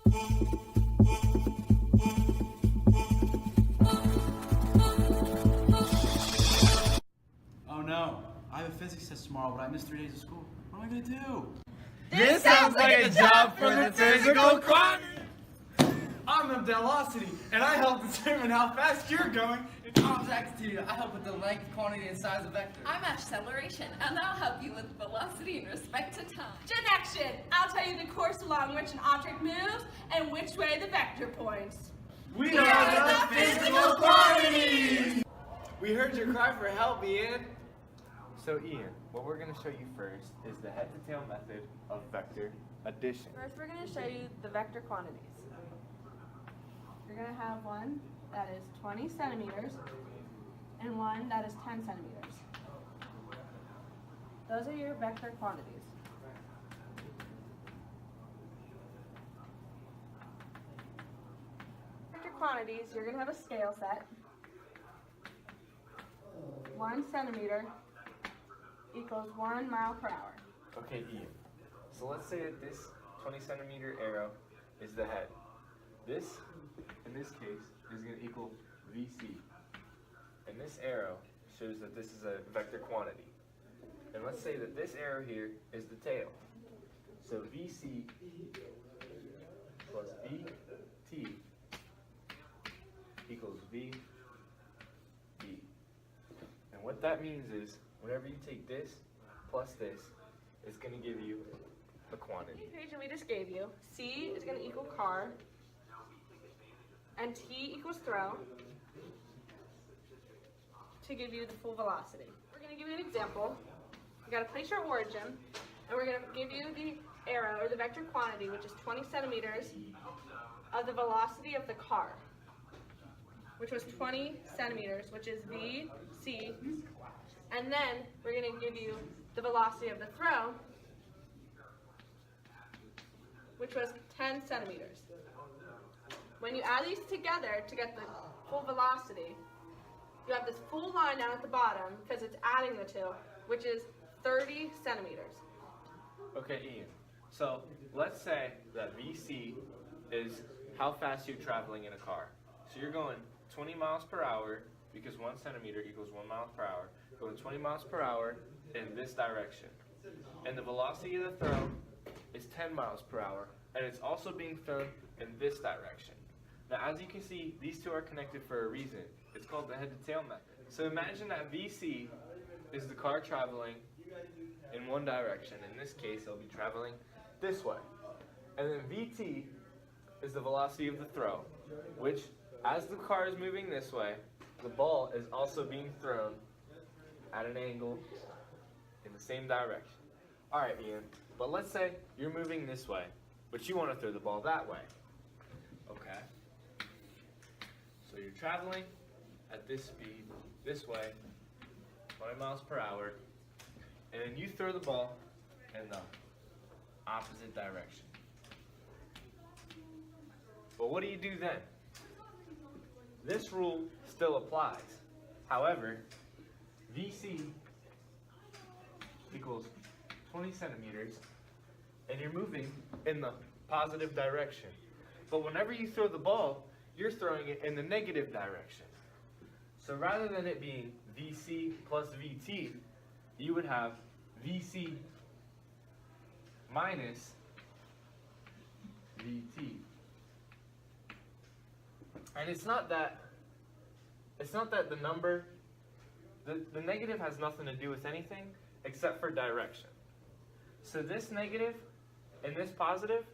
Oh no, I have a physics test tomorrow, but I missed 3 days of school. What am I gonna do? This sounds like a job for the physical quantity. I'm a velocity, and I help determine how fast you're going. I'm activity. I help with the length, quantity, and size of vectors. I'm acceleration, and I'll help you with velocity in respect to time. Genection, I'll tell you the course along which an object moves and which way the vector points. We are the physical quantities! We heard your cry for help, Ian. So Ian, what we're going to show you first is the head-to-tail method of vector addition. First, we're going to show you the vector quantities. You're going to have one that is 20 centimeters and one that is 10 centimeters. Those are your vector quantities. Vector quantities, you're going to have a scale set. 1 centimeter equals 1 mile per hour. Okay, Ian. So let's say that this 20 centimeter arrow is the head. This, in this case, is going to equal VC. And this arrow shows that this is a vector quantity. And let's say that this arrow here is the tail. So VC plus VT equals VB. And what that means is, whenever you take this plus this, it's going to give you a quantity. The equation we just gave you, C is going to equal car, and T equals throw, to give you the full velocity. We're going to give you an example. We've got to place your origin, and we're going to give you the arrow, or the vector quantity, which is 20 centimeters of the velocity of the car, which was 20 centimeters, which is VC, and then we're going to give you the velocity of the throw, which was 10 centimeters. When you add these together to get the full velocity, you have this full line down at the bottom because it's adding the two, which is 30 centimeters. Okay, Ian. So let's say that VC is how fast you're traveling in a car. So you're going 20 miles per hour because 1 centimeter equals 1 mile per hour. Going 20 miles per hour in this direction. And the velocity of the throw is 10 miles per hour, and it's also being thrown in this direction. Now, as you can see, these two are connected for a reason. It's called the head-to-tail method. So imagine that VC is the car traveling in one direction. In this case, it'll be traveling this way. And then VT is the velocity of the throw, which, as the car is moving this way, the ball is also being thrown at an angle in the same direction. Alright, Ian, but let's say you're moving this way, but you want to throw the ball that way. Okay. So you're traveling at this speed, this way, 20 miles per hour, and then you throw the ball in the opposite direction. But what do you do then? This rule still applies. However, VC equals 20 centimeters, and you're moving in the positive direction. But whenever you throw the ball, you're throwing it in the negative direction. So rather than it being VC plus VT, you would have VC minus VT. And it's not that the number, the negative has nothing to do with anything except for direction. So this negative and this positive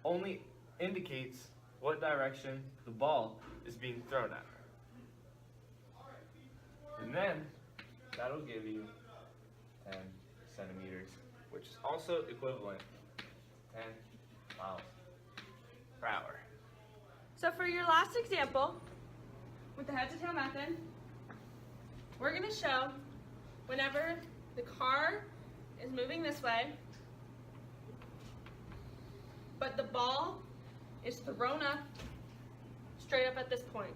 only indicates what direction the ball is being thrown at. And then that'll give you 10 centimeters, which is also equivalent to 10 miles per hour. So for your last example, with the head-to-tail method, we're going to show whenever the car is moving this way, but the ball is thrown up straight up at this point.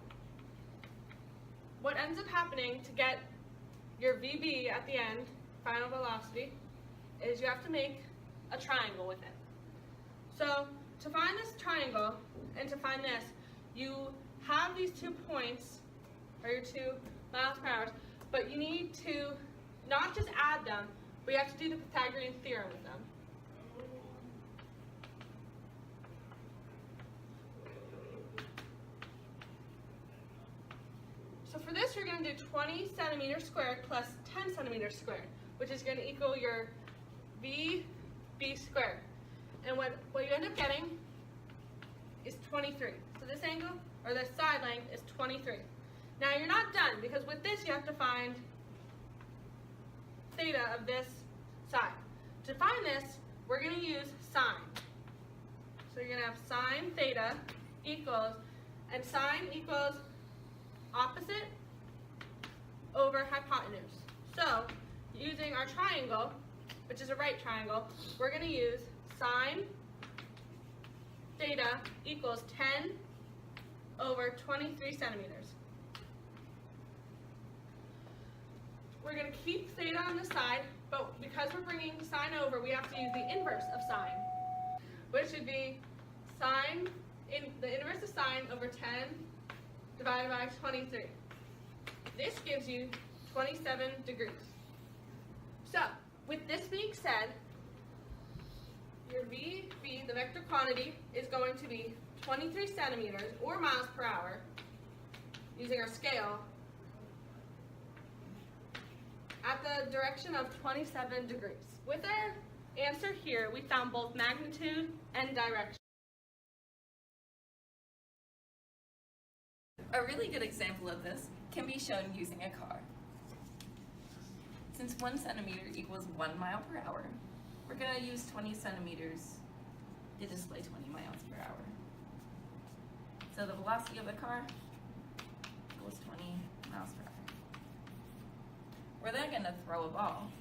What ends up happening to get your VB at the end, final velocity, is you have to make a triangle with it. So to find this triangle and to find this, you have these 2 points, or your 2 miles per hour, but you need to not just add them, but you have to do the Pythagorean theorem with them. So for this, you're going to do 20 centimeters squared plus 10 centimeters squared, which is going to equal your VB squared. And what you end up getting is 23. So this angle, or this side length, is 23. Now you're not done, because with this you have to find theta of this side. To find this, we're going to use sine. So you're going to have sine theta equals, and sine equals opposite over hypotenuse. So using our triangle, which is a right triangle, we're going to use sine theta equals 10 over 23 centimeters. We're going to keep theta on the side, but because we're bringing sine over, we have to use the inverse of sine, which would be sine, the inverse of sine over 10 divided by 23. This gives you 27 degrees. So, with this being said, your VB, the vector quantity, is going to be 23 centimeters, or miles per hour, using our scale, at the direction of 27 degrees. With our answer here, we found both magnitude and direction. A really good example of this can be shown using a car. Since 1 centimeter equals 1 mile per hour, we're going to use 20 centimeters to display 20 miles per hour. So the velocity of the car equals 20 miles per hour. We're then going to throw a ball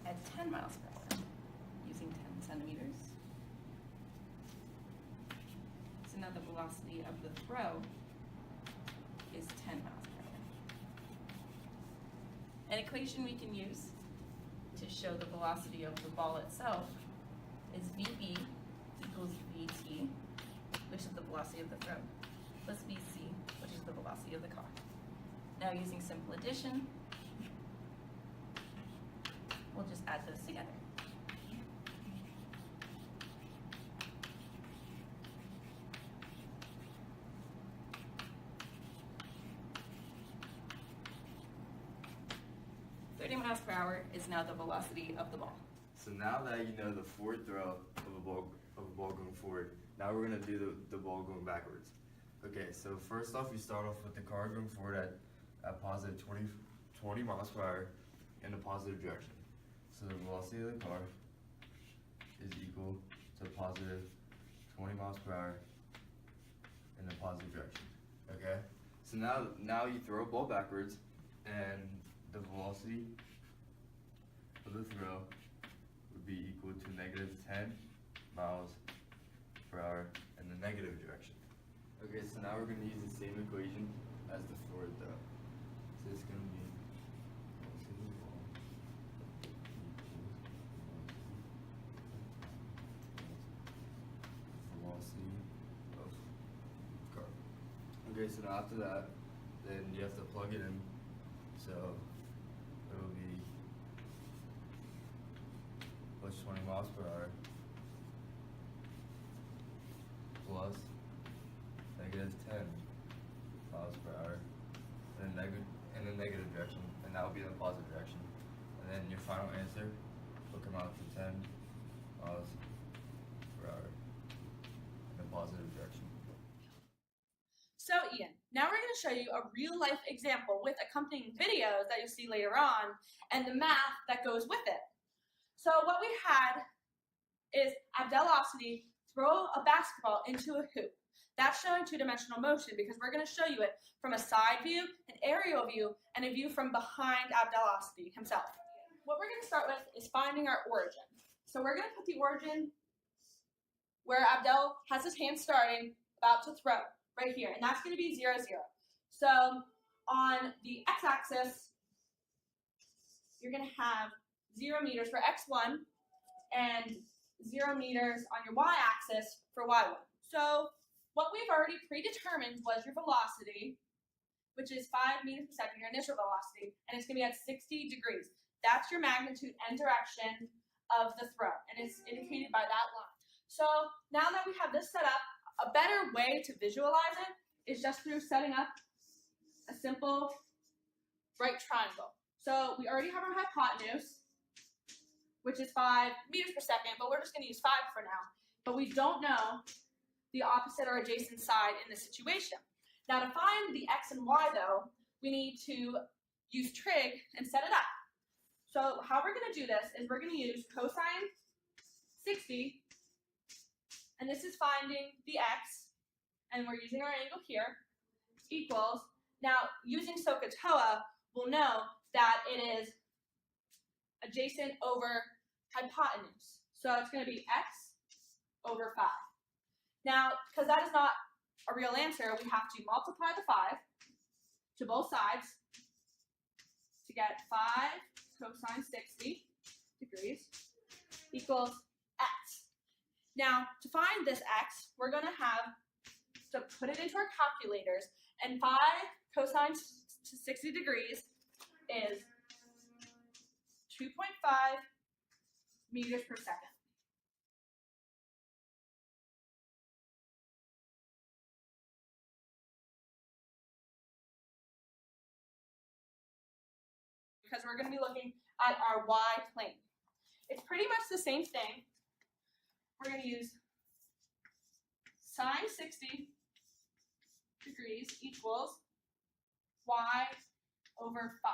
at 10 miles per hour using 10 centimeters. So now the velocity of the throw is 10 miles per hour. An equation we can use to show the velocity of the ball itself is VB equals VT, which is the velocity of the throw, plus VC, which is the velocity of the car. Now using simple addition, we'll just add those together. Miles per hour is now the velocity of the ball. So now that you know the forward throw of a ball going forward, now we're gonna do the ball going backwards. Okay, so first off, we start off with the car going forward at positive 20 miles per hour in a positive direction. So the velocity of the car is equal to positive 20 miles per hour in a positive direction. Okay, so now you throw a ball backwards, and the velocity of the throw would be equal to negative 10 miles per hour in the negative direction. Okay, so now we're going to use the same equation as the forward throw. So it's going to be velocity of car. Okay, so now after that, then you have to plug it in. So it'll be plus 20 miles per hour plus negative 10 miles per hour in the negative direction, and that will be in the positive direction. And then your final answer will come out to 10 miles per hour in the positive direction. So Ian, now we're going to show you a real-life example with accompanying videos that you'll see later on, and the math that goes with it. So what we had is Abdelosity throw a basketball into a hoop. That's showing two-dimensional motion because we're going to show you it from a side view, an aerial view, and a view from behind Abdelosity himself. What we're going to start with is finding our origin. So we're going to put the origin where Abdel has his hand starting, about to throw, right here, and that's going to be 0, 0. So on the x-axis, you're going to have 0 meters for x1 and 0 meters on your y-axis for y1. So what we've already predetermined was your velocity, which is 5 meters per second, your initial velocity, and it's going to be at 60 degrees. That's your magnitude and direction of the throw, and it's indicated by that line. So now that we have this set up, a better way to visualize it is just through setting up a simple right triangle. So we already have our hypotenuse, which is 5 meters per second, but we're just going to use 5 for now. But we don't know the opposite or adjacent side in this situation. Now to find the x and y though, we need to use trig and set it up. So how we're going to do this is we're going to use cosine 60, and this is finding the x, and we're using our angle here, equals, now using SOHCAHTOA, we'll know that it is adjacent over hypotenuse. So it's going to be x over 5. Now, because that is not a real answer, we have to multiply the 5 to both sides to get 5 cosine 60 degrees equals x. Now, to find this x, we're going to have to put it into our calculators, and 5 cosine 60 degrees is 2.5 meters per second. Because we're going to be looking at our y plane. It's pretty much the same thing. We're going to use sine 60 degrees equals y over 5.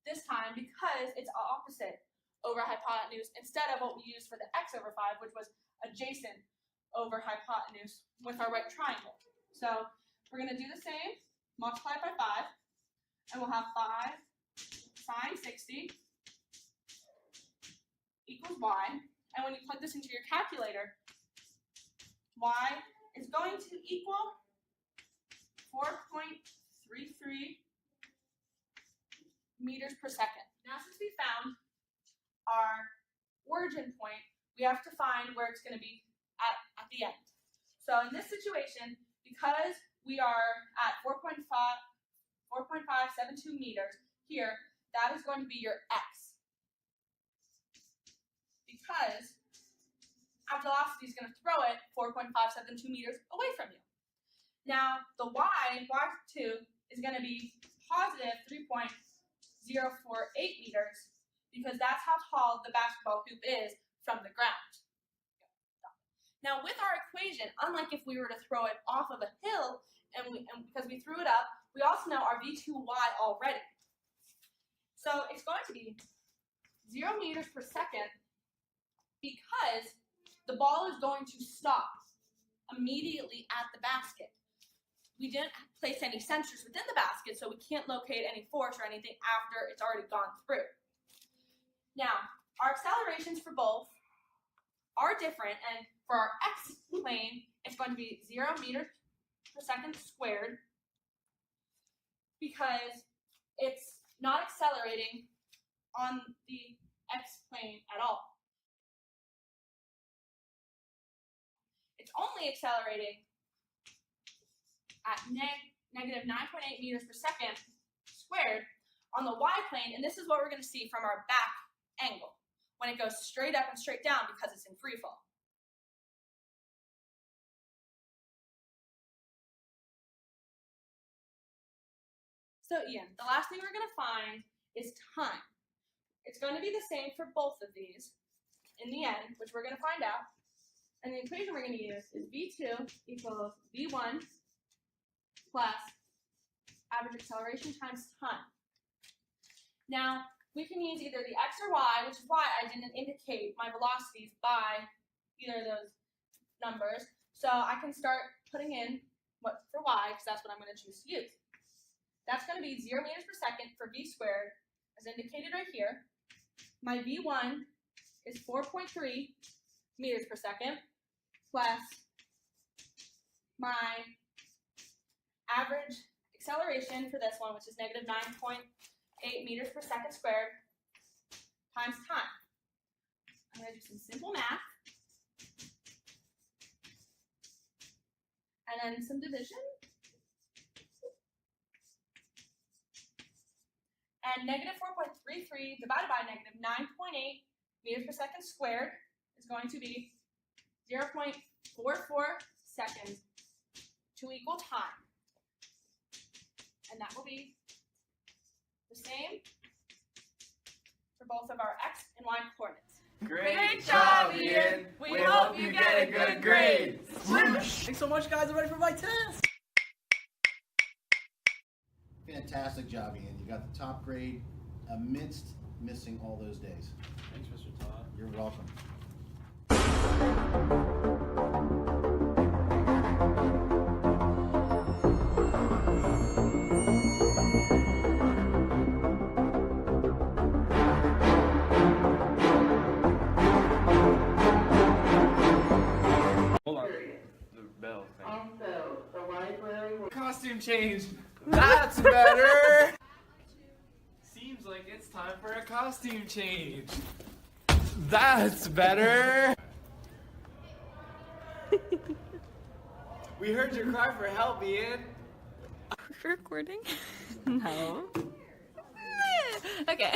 This time, because it's opposite over hypotenuse, instead of what we used for the x over 5, which was adjacent over hypotenuse with our right triangle. So we're going to do the same, multiply it by 5, and we'll have 5 sine 60 equals y. And when you plug this into your calculator, y is going to equal 4.33 meters per second. Now, since we found our origin point, we have to find where it's going to be at the end. So in this situation, because we are at 4.572 meters here, that is going to be your x. Because our velocity is going to throw it 4.572 meters away from you. Now, the y2, is going to be positive 3.048 meters, because that's how tall the basketball hoop is from the ground. Now, with our equation, unlike if we were to throw it off of a hill, and because we threw it up, we also know our v2y already. So it's going to be 0 meters per second because the ball is going to stop immediately at the basket. We didn't place any sensors within the basket, so we can't locate any force or anything after it's already gone through. Now, our accelerations for both are different, and for our x plane, it's going to be 0 meters per second squared because it's not accelerating on the x plane at all. It's only accelerating at negative 9.8 meters per second squared on the y plane, and this is what we're going to see from our back angle when it goes straight up and straight down because it's in free fall. So Ian, the last thing we're going to find is time. It's going to be the same for both of these in the end, which we're going to find out. And the equation we're going to use is v2 equals v1 plus average acceleration times time. Now, we can use either the x or y, which is why I didn't indicate my velocities by either of those numbers. So I can start putting in what for y, because that's what I'm going to choose to use. That's going to be 0 meters per second for v squared, as indicated right here. My v1 is 4.3 meters per second, plus my average acceleration for this one, which is negative 9.8 meters per second squared, times time. I'm going to do some simple math. and some division. And negative 4.33 divided by negative 9.8 meters per second squared is going to be 0.44 seconds to equal time. And that will be the same for both of our x and y coordinates. Great job, Ian. We hope you get a good grade. Thanks so much, guys. I'm ready for my test. Fantastic job, Ian. You got the top grade amidst missing all those days. Thanks, Mr. Todd. You're welcome. Hold on. The bell thing. Costume change. That's better. Seems like it's time for a costume change. That's better. We heard your cry for help, Ian. Recording? No. Okay.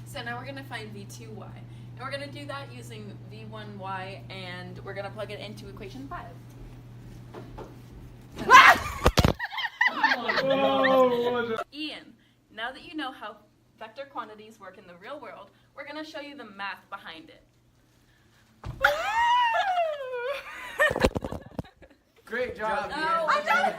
So now we're going to find V2y. And we're going to do that using V1y, and we're going to plug it into equation 5. Ian, now that you know how vector quantities work in the real world, we're going to show you the math behind it. Great job, No, Ian. I'm done.